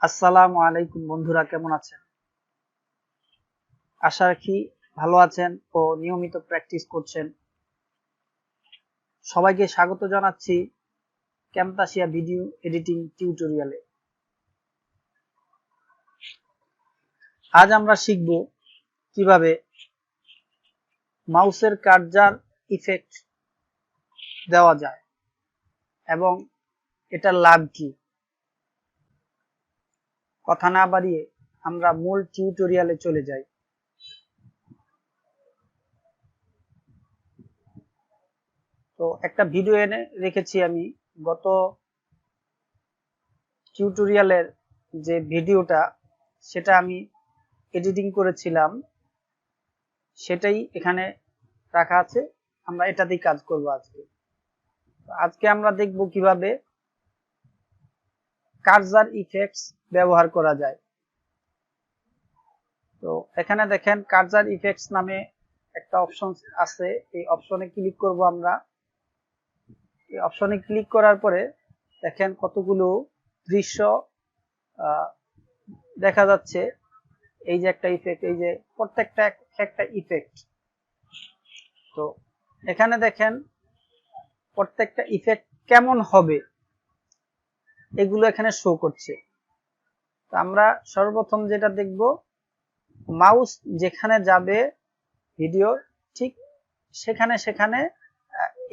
আসসালামু আলাইকুম বন্ধুরা, কেমন আছেন? আশা রাখি ভালো আছেন ও নিয়মিত প্র্যাকটিস করছেন। সবাইকে স্বাগত জানাচ্ছি ক্যামতাসিয়া ভিডিও এডিটিং টিউটোরিয়ালে। আজ আমরা শিখব কিভাবে মাউসের কার্সার ইফেক্ট দেওয়া যায় এবং এটার লাভ কি। কথা না বাড়িয়ে আমরা মূল টিউটোরিয়ালে চলে যাই। তো একটা ভিডিও এনে রেখেছি আমি, গত টিউটোরিয়ালের যে ভিডিওটা সেটা আমি এডিটিং করেছিলাম, সেটাই এখানে রাখা আছে। আমরা এটাতেই কাজ করব আজকে আমরা দেখব কিভাবে কার্সার ইফেক্টস ব্যবহার করা যায়। তো এখানে দেখেন কার্সার ইফেক্টস নামে একটা অপশন আছে, এই অপশনে ক্লিক করব আমরা। এই অপশনে ক্লিক করার পরে দেখেন কতগুলো দৃশ্য দেখা যাচ্ছে। এই যে একটা ইফেক্ট, এই যে প্রত্যেকটা একটা ইফেক্ট। তো এখানে দেখেন প্রত্যেকটা ইফেক্ট কেমন হবে এগুলো এখানে শো করছে। তো আমরা সর্বপ্রথম যেটা দেখব, মাউস যেখানে যাবে ভিডিও ঠিক সেখানে সেখানে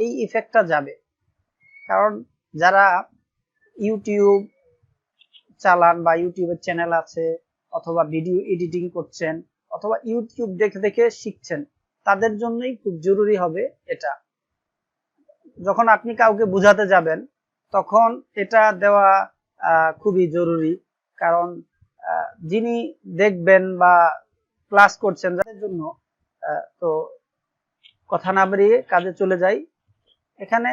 এই ইফেক্টটা যাবে। কারণ যারা ইউটিউব চালান বা ইউটিউবের চ্যানেল আছে অথবা ভিডিও এডিটিং করছেন অথবা ইউটিউব দেখে দেখে শিখছেন, তাদের জন্যই খুব জরুরি হবে এটা। যখন আপনি কাউকে বোঝাতে যাবেন তখন এটা দেওয়া খুবই জরুরি। কারণ যিনি দেখবেন বা ক্লাস করছেন যাদের জন্য। তো কথা না বাড়িয়ে কাজে চলে যাই। এখানে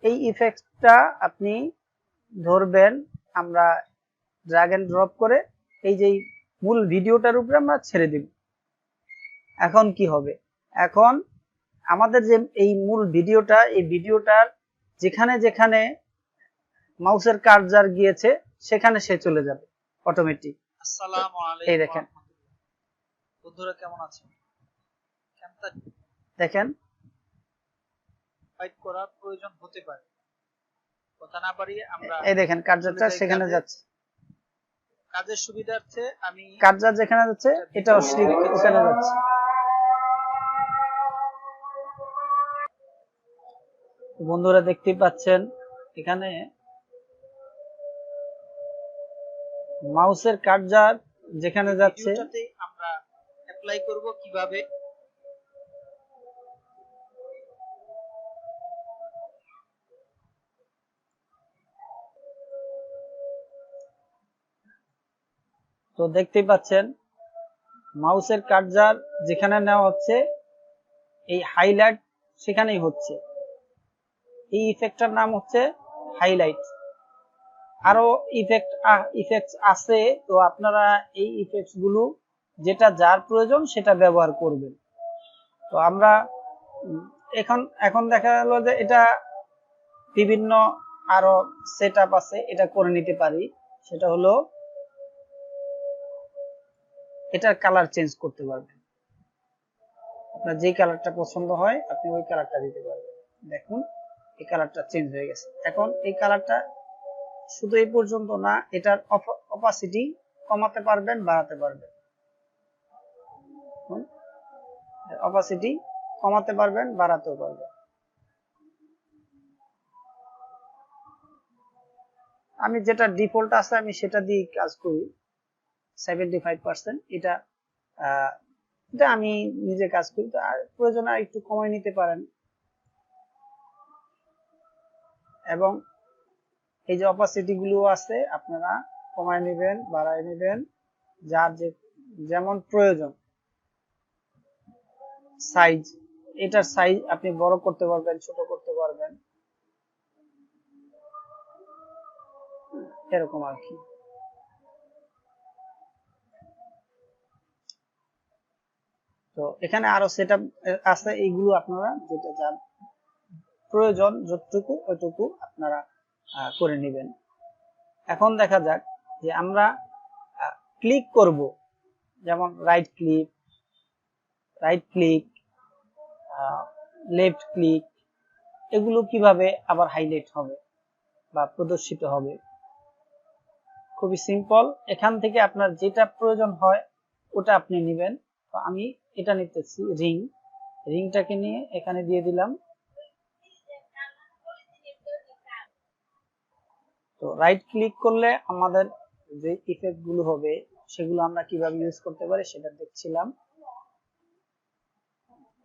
এই ইফেক্টটা আপনি ধরবেন, আমরা ড্র্যাগ এন্ড ড্রপ করে এই যে মূল ভিডিওটার উপরে আমরা ছেড়ে দিব। এখন কি হবে, এখন আমাদের যে এই মূল ভিডিওটা, এই ভিডিওটার যেখানে যেখানে মাউসের কার্সার গিয়েছে সেখানে সে চলে যাবে অটোমেটিক। আসসালামু আলাইকুম। এই দেখেন বন্ধুরা, কেমন আছেন? দেখেন ফাইট করার প্রয়োজন হতে পারে, কথা না বাড়িয়ে আমরা এই দেখেন কার্সারটা সেখানে যাচ্ছে। কাজের সুবিধার্থে আমি কার্সার যেখানে যাচ্ছে এটাও সেখানে যাচ্ছে। বন্ধুরা দেখতেই পাচ্ছেন এখানে মাউসের কার্সার যেখানে যাচ্ছে। আমরা অ্যাপ্লাই করব কিভাবে। তো দেখতেই পাচ্ছেন মাউসের কার্সার যেখানে নেওয়া হচ্ছে এই হাইলাইট সেখানেই হচ্ছে। এই ইফেক্টটার নাম হচ্ছে হাইলাইট। আরো ইফেক্টস আছে, তো আপনারা এই ইফেক্টস গুলো যেটা যার প্রয়োজন সেটা ব্যবহার করবেন। তো আমরা এখন দেখা গেল যে এটা বিভিন্ন আরো সেটআপ আছে, এটা করে নিতে পারি। সেটা হলো এটার কালার চেঞ্জ করতে পারবেন। আপনার যে কালারটা পছন্দ হয় আপনি ওই কালারটা দিতে পারবেন। দেখুন এই কালারটা চেঞ্জ হয়ে গেছে। এখন এই কালারটা শুধু এই পর্যন্ত না, এটার অপাসিটি কমাতে পারবেন, বাড়াতে পারবেন। অপাসিটি কমাতে পারবেন, বাড়াতেও পারবেন। আমি যেটা ডিফল্ট আছে আমি সেটা দিয়ে কাজ করি 75%। এটা আমি নিজে কাজ করি। তো আর প্রয়োজন আর একটু কমাই নিতে পারেন। এবং এই যে অপাসিটি গুলো আছে আপনারা কমায় নেবেন, বাড়ায় নেবেন, যার যেমন প্রয়োজন। সাইজ, এটার সাইজ আপনি বড় করতে পারবেন, ছোট করতে পারবেন, এরকম আর কি। তো এখানে আরো সেটআপ আছে, এইগুলো আপনারা যেটা যার প্রয়োজন যতটুকু ওইটুকু আপনারা করে নেবেন। এখন দেখা যাক যে আমরা ক্লিক করব, যেমন রাইট ক্লিক, লেফট ক্লিক, এগুলো কিভাবে আবার হাইলাইট হবে বা প্রদর্শিত হবে। খুবই সিম্পল, এখান থেকে আপনার যেটা প্রয়োজন হয় ওটা আপনি নেবেন। তো আমি এটা নিতেছি, রিংটাকে নিয়ে এখানে দিয়ে দিলাম। তো রাইট ক্লিক করলে আমাদের যে ইফেক্ট গুলো হবে সেগুলো আমরা কিভাবে ইউজ করতে পারি সেটা দেখছিলাম।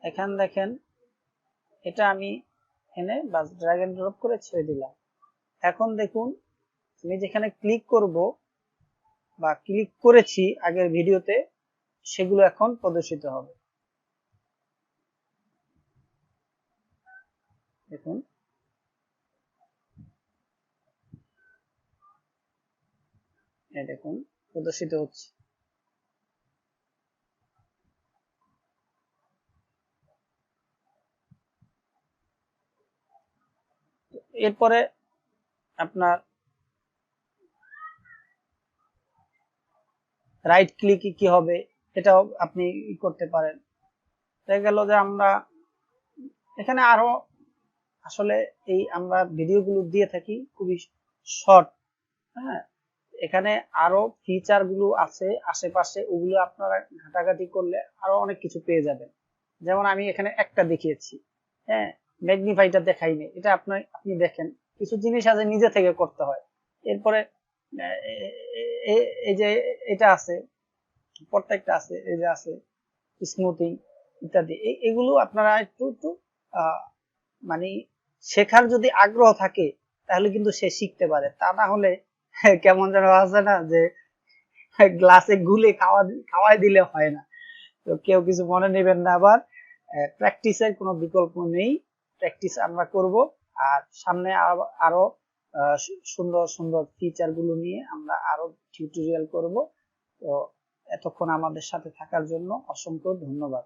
এখানে দেখেন, এটা আমি এনে বাস ড্র্যাগ এন্ড ড্রপ করে ছেড়ে দিলাম। এখন দেখুন, আমি যেখানে ক্লিক করব বা ক্লিক করেছি আগের ভিডিওতে, সেগুলো এখন প্রদর্শিত হবে। দেখুন, এই দেখুন প্রদর্শিত হচ্ছে। এরপরে আপনার রাইট ক্লিকে কি হবে এটাও আপনি করতে পারেন। দেখা গেল যে আমরা এখানে আরো আসলে এই আমরা ভিডিওগুলো দিয়ে থাকি খুবই শর্ট, হ্যাঁ, এখানে আরো ফিচার গুলো আছে আশেপাশে, ওগুলো আপনারা ঘাটাঘাটি করলে আরো অনেক কিছু পেয়ে যাবেন। যেমন আমি এখানে একটা দেখিয়েছি, হ্যাঁ, ম্যাগনিফাইটা দেখাইনি, এটা আপনি দেখেন কিছু জিনিস আছে নিজে থেকে করতে হয়। এরপরে এই যে এটা আছে, প্রত্যেকটা আছে, এই যে আছে স্মুথিং ইত্যাদি, এগুলো আপনারা একটু একটু মানে শেখার যদি আগ্রহ থাকে তাহলে কিন্তু সে শিখতে পারে। তা না হলে কেমন যেন আছে না যে গ্লাসে গুলে খাওয়াই দিলে হয় না। তো কেউ কিছু মনে নেবেন না। আবার প্র্যাকটিসের কোনো বিকল্প নেই, প্র্যাকটিস আমরা করব। আর সামনে আরো সুন্দর সুন্দর ফিচার গুলো নিয়ে আমরা আরো টিউটোরিয়াল করব। তো এতক্ষণ আমাদের সাথে থাকার জন্য অসংখ্য ধন্যবাদ।